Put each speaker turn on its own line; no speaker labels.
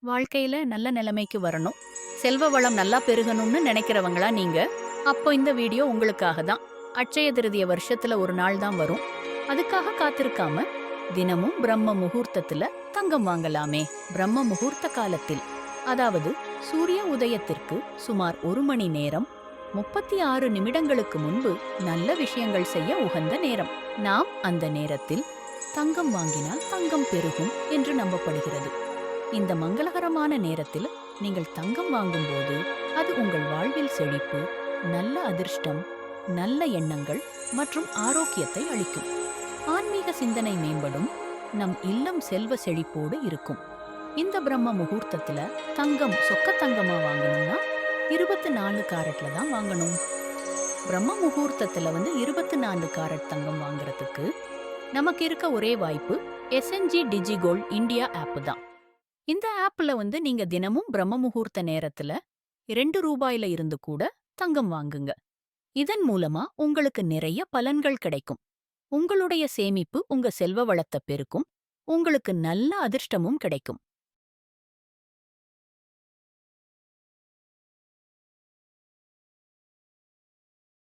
வாழ்க்கையில நல்ல நிலைமைக்கு வரணும், செல்வ வளம் நல்லா பெருகணும்னு நினைக்கிறவங்களா நீங்க? அப்போ இந்த வீடியோ உங்களுக்காக தான். அட்சய திருதிய வருஷத்துல ஒரு நாள் தான் வரும். அதுக்காக காத்திருக்காம தினமும் பிரம்ம முகூர்த்தத்துல தங்கம் வாங்கலாமே. பிரம்ம முகூர்த்த காலத்தில், அதாவது சூரிய உதயத்திற்கு சுமார் 1 மணி நேரம் 36 நிமிடங்களுக்கு முன்பு நல்ல விஷயங்கள் செய்ய உகந்த நேரம். நாம் அந்த நேரத்தில் தங்கம் வாங்கினால் தங்கம் பெருகும் என்று நம்பப்படுகிறது. இந்த மங்களகரமான நேரத்தில் நீங்கள் தங்கம் வாங்கும்போது அது உங்கள் வாழ்வில் செழிப்பு, நல்ல அதிர்ஷ்டம், நல்ல எண்ணங்கள் மற்றும் ஆரோக்கியத்தை அளிக்கும். ஆன்மீக சிந்தனை மேம்படும், நம் இல்லம் செல்வ செழிப்போடு இருக்கும். இந்த பிரம்ம முகூர்த்தத்துல தங்கம் சொக்க தங்கமா வாங்கணும்னா 24 கேரட்ல தான் வாங்கணும். பிரம்ம முகூர்த்தத்துல 24 கேரட் தங்கம் வாங்குறதுக்கு நமக்கு இருக்க ஒரே வாய்ப்பு எஸ்என்ஜி டிஜிகோல்ட் இந்தியா ஆப் தான். இந்த ஆப்ல நீங்க தினமும் பிரம்ம முகூர்த்த நேரத்துல ரூபாயில இருந்து கூட தங்கம் வாங்குங்க. இதன் மூலமா உங்களுக்கு நிறைய பலன்கள் கிடைக்கும். உங்களுடைய சேமிப்பு உங்க செல்வ வளத்தை பெருக்கும். உங்களுக்கு நல்ல அதிர்ஷ்டமும் கிடைக்கும்.